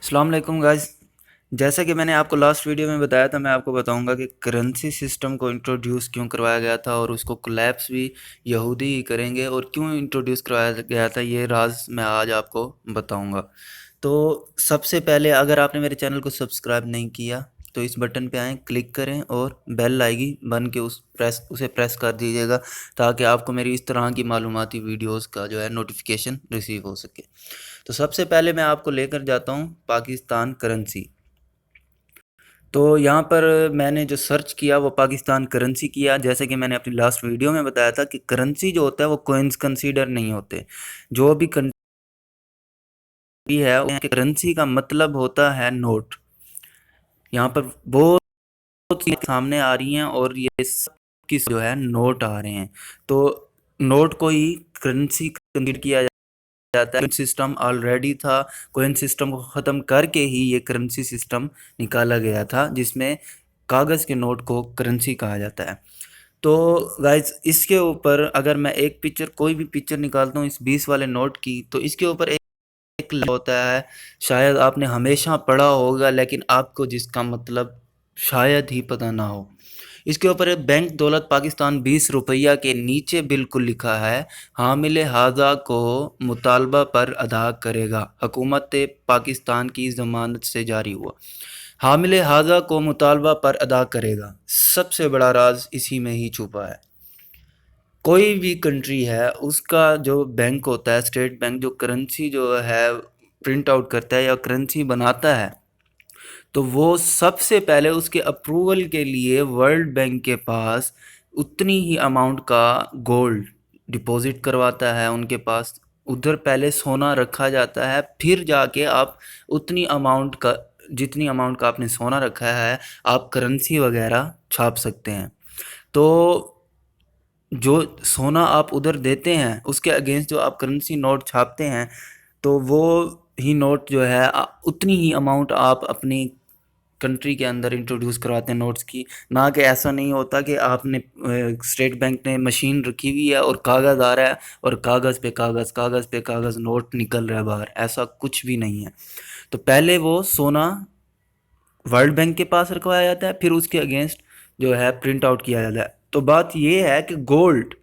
अस्सलाम वालेकुम गाइस। जैसा कि मैंने आपको लास्ट वीडियो में बताया था, मैं आपको बताऊंगा कि करेंसी सिस्टम को इंट्रोड्यूस क्यों करवाया गया था और उसको कोलैप्स भी यहूदी ही करेंगे, और क्यों इंट्रोड्यूस करवाया गया था ये राज मैं आज आपको बताऊंगा। तो सबसे पहले, अगर आपने मेरे चैनल को सब्सक्राइब नहीं किया तो इस बटन पे आएँ, क्लिक करें और बेल आएगी बन के उसे प्रेस कर दीजिएगा, ताकि आपको मेरी इस तरह की मालूमाती वीडियोस का जो है नोटिफिकेशन रिसीव हो सके। तो सबसे पहले मैं आपको लेकर जाता हूँ पाकिस्तान करेंसी। तो यहाँ पर मैंने जो सर्च किया वो पाकिस्तान करेंसी किया। जैसे कि मैंने अपनी लास्ट वीडियो में बताया था कि करेंसी जो होता है वो कोइंस कंसीडर नहीं होते। जो भी कंट्री है, उसके करेंसी का मतलब होता है नोट। यहाँ पर बहुत चीज़ें सामने आ रही हैं और ये सब किस जो है नोट आ रहे हैं। तो नोट को ही करेंसी कंसीडर किया जाता है। सिस्टम ऑलरेडी था, कोइन सिस्टम को ख़त्म करके ही ये करेंसी सिस्टम निकाला गया था, जिसमें कागज़ के नोट को करेंसी कहा जाता है। तो गाइज, इसके ऊपर अगर मैं एक पिक्चर, कोई भी पिक्चर निकालता हूँ इस 20 वाले नोट की, तो इसके ऊपर एक होता है, शायद आपने हमेशा पढ़ा होगा लेकिन आपको जिसका मतलब शायद ही पता ना हो। इसके ऊपर बैंक दौलत पाकिस्तान 20 रुपया के नीचे बिल्कुल लिखा है, हामिल हाजा को मुतालबा पर अदा करेगा, हुकूमत पाकिस्तान की ज़मानत से जारी हुआ। हामिल हाजा को मुतालबा पर अदा करेगा, सबसे बड़ा राज इसी में ही छुपा है। कोई भी कंट्री है, उसका जो बैंक होता है, स्टेट बैंक, जो करेंसी जो है प्रिंट आउट करता है या करेंसी बनाता है, तो वो सबसे पहले उसके अप्रूवल के लिए वर्ल्ड बैंक के पास उतनी ही अमाउंट का गोल्ड डिपॉजिट करवाता है। उनके पास उधर पहले सोना रखा जाता है, फिर जाके आप उतनी अमाउंट का, जितनी अमाउंट का आपने सोना रखा है, आप करेंसी वगैरह छाप सकते हैं। तो जो सोना आप उधर देते हैं उसके अगेंस्ट जो आप करेंसी नोट छापते हैं, तो वो ही नोट जो है उतनी ही अमाउंट आप अपनी कंट्री के अंदर इंट्रोड्यूस करवाते हैं नोट्स की। ना कि ऐसा नहीं होता कि आपने स्टेट बैंक ने मशीन रखी हुई है और कागज़ आ रहा है और कागज़ पे कागज़, कागज़ पे कागज़ नोट निकल रहा है बाहर, ऐसा कुछ भी नहीं है। तो पहले वो सोना वर्ल्ड बैंक के पास रखवाया जाता है, फिर उसके अगेंस्ट जो है प्रिंट आउट किया जाता है। तो बात ये है कि गोल्ड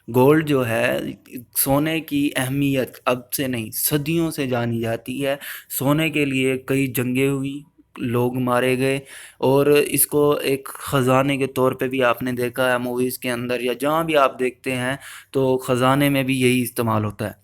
गोल्ड जो है, सोने की अहमियत अब से नहीं सदियों से जानी जाती है। सोने के लिए कई जंगें हुई, लोग मारे गए, और इसको एक ख़जाने के तौर पे भी आपने देखा है मूवीज़ के अंदर, या जहाँ भी आप देखते हैं तो ख़जाने में भी यही इस्तेमाल होता है।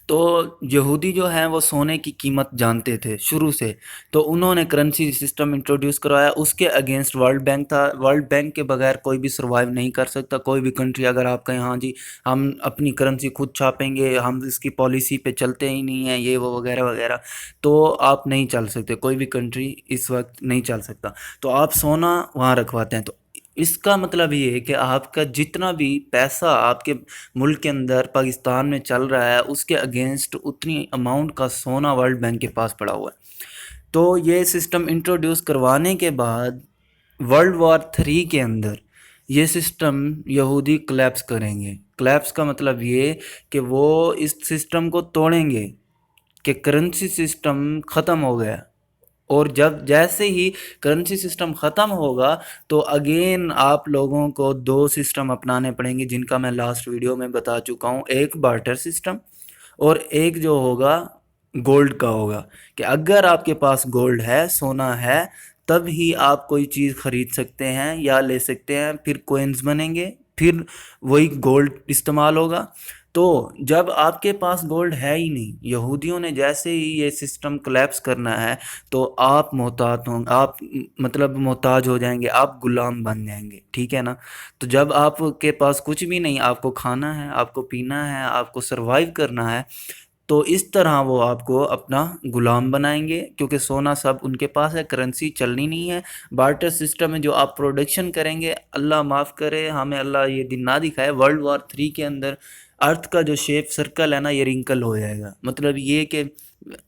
तो यहूदी जो हैं वो सोने की कीमत जानते थे शुरू से, तो उन्होंने करेंसी सिस्टम इंट्रोड्यूस करवाया। उसके अगेंस्ट वर्ल्ड बैंक था। वर्ल्ड बैंक के बगैर कोई भी सर्वाइव नहीं कर सकता। कोई भी कंट्री अगर आप कहें हाँ जी हम अपनी करेंसी खुद छापेंगे, हम इसकी पॉलिसी पे चलते ही नहीं हैं, ये वो वगैरह वगैरह, तो आप नहीं चल सकते। कोई भी कंट्री इस वक्त नहीं चल सकता। तो आप सोना वहाँ रखवाते हैं। तो इसका मतलब ये है कि आपका जितना भी पैसा आपके मुल्क के अंदर पाकिस्तान में चल रहा है, उसके अगेंस्ट उतनी अमाउंट का सोना वर्ल्ड बैंक के पास पड़ा हुआ है। तो ये सिस्टम इंट्रोड्यूस करवाने के बाद वर्ल्ड वॉर 3 के अंदर ये सिस्टम यहूदी क्लैप्स करेंगे। क्लैप्स का मतलब ये कि वो इस सिस्टम को तोड़ेंगे कि करेंसी सिस्टम ख़त्म हो गया। और जब जैसे ही करेंसी सिस्टम ख़त्म होगा, तो अगेन आप लोगों को दो सिस्टम अपनाने पड़ेंगे, जिनका मैं लास्ट वीडियो में बता चुका हूँ। एक बार्टर सिस्टम और एक जो होगा गोल्ड का होगा, कि अगर आपके पास गोल्ड है, सोना है, तब ही आप कोई चीज़ ख़रीद सकते हैं या ले सकते हैं। फिर कोइंस बनेंगे, फिर वही गोल्ड इस्तेमाल होगा। तो जब आपके पास गोल्ड है ही नहीं, यहूदियों ने जैसे ही ये सिस्टम कोलैप्स करना है, तो आप मोहताज होंगे, आप मतलब मोहताज हो जाएंगे, आप गुलाम बन जाएंगे, ठीक है ना। तो जब आपके पास कुछ भी नहीं, आपको खाना है, आपको पीना है, आपको सरवाइव करना है, तो इस तरह वो आपको अपना गुलाम बनाएंगे, क्योंकि सोना सब उनके पास है, करेंसी चलनी नहीं है। बार्टर सिस्टम में जो आप प्रोडक्शन करेंगे, अल्लाह माफ़ करे, हमें अल्लाह ये दिन ना दिखाए, वर्ल्ड वॉर 3 के अंदर अर्थ का जो शेप सर्कल है ना, ये रिंकल हो जाएगा। मतलब ये कि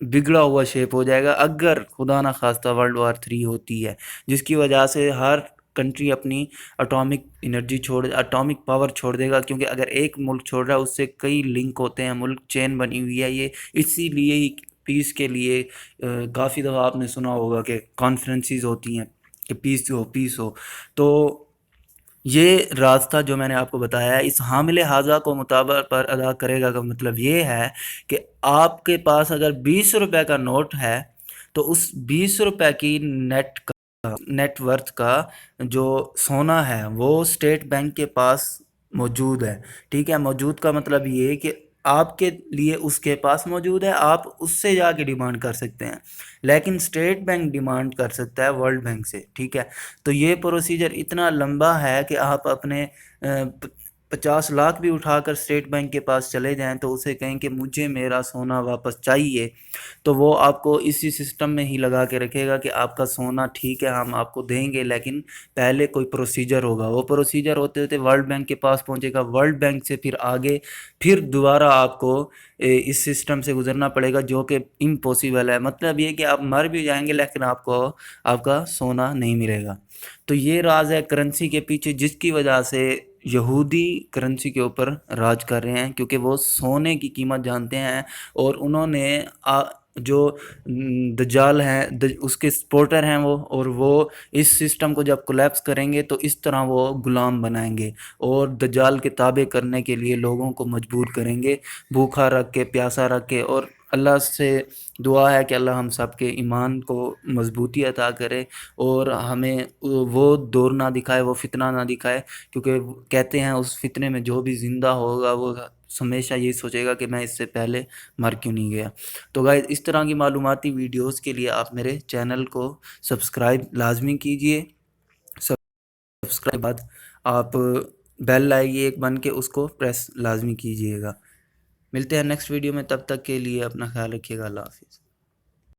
बिगड़ा हुआ शेप हो जाएगा, अगर खुदा ना खास्ता वर्ल्ड वॉर 3 होती है, जिसकी वजह से हर कंट्री अपनी एटॉमिक पावर छोड़ देगा। क्योंकि अगर एक मुल्क छोड़ रहा है, उससे कई लिंक होते हैं, मुल्क चेन बनी हुई है ये, इसीलिए ही پیس کے لیے کافی دفعہ آپ نے سنا ہوگا کہ کانفرنسز ہوتی ہیں کہ پیس ہو. تو یہ راستہ جو میں نے آپ کو بتایا ہے اس حامل حاضہ کو مطابق پر ادا کرے گا کا مطلب یہ ہے کہ آپ کے پاس اگر 20 روپے کا نوٹ ہے تو اس 20 روپے کی نیٹ ورتھ کا جو سونا ہے وہ اسٹیٹ بینک کے پاس موجود ہے. ٹھیک ہے، موجود کا مطلب یہ ہے کہ آپ کے لیے اس کے پاس موجود ہے، آپ اس سے جا کے ڈیمانڈ کر سکتے ہیں، لیکن اسٹیٹ بینک ڈیمانڈ کر سکتا ہے ورلڈ بینک سے. ٹھیک ہے، تو یہ پروسیجر اتنا لمبا ہے کہ آپ اپنے 50 لاکھ بھی اٹھا کر اسٹیٹ بینک کے پاس چلے جائیں تو اسے کہیں کہ مجھے میرا سونا واپس چاہیے، تو وہ آپ کو اسی سسٹم میں ہی لگا کے رکھے گا کہ آپ کا سونا ٹھیک ہے ہم آپ کو دیں گے، لیکن پہلے کوئی پروسیجر ہوگا. وہ پروسیجر ہوتے ہوتے ورلڈ بینک کے پاس پہنچے گا، ورلڈ بینک سے پھر آگے پھر دوبارہ آپ کو اس سسٹم سے گزرنا پڑے گا، جو کہ امپوسیبل ہے. مطلب یہ کہ آپ مر بھی جائیں گے لیکن آپ کو آپ کا سونا نہیں ملے گا. تو یہ راز ہے کرنسی کے پیچھے، جس کی وجہ سے یہودی کرنسی کے اوپر راج کر رہے ہیں، کیونکہ وہ سونے کی قیمت جانتے ہیں اور انہوں نے جو دجال ہیں اس کے سپورٹر ہیں وہ، اور وہ اس سسٹم کو جب کولیپس کریں گے تو اس طرح وہ غلام بنائیں گے اور دجال کے تابع کرنے کے لیے لوگوں کو مجبور کریں گے، بھوکا رکھ کے پیاسا رکھ کے. اور اللہ سے دعا ہے کہ اللہ ہم سب کے ایمان کو مضبوطی عطا کرے اور ہمیں وہ دور نہ دکھائے، وہ فتنہ نہ دکھائے، کیونکہ کہتے ہیں اس فتنے میں جو بھی زندہ ہوگا وہ ہمیشہ یہی سوچے گا کہ میں اس سے پہلے مر کیوں نہیں گیا. تو گائز اس طرح کی معلوماتی ویڈیوز کے لیے آپ میرے چینل کو سبسکرائب لازمی کیجئے. سبسکرائب بعد آپ بیل آئے گی ایک بن کے، اس کو پریس لازمی کیجئے گا. ملتے ہیں نیکسٹ ویڈیو میں، تب تک کے لیے اپنا خیال رکھیے گا. اللہ حافظ.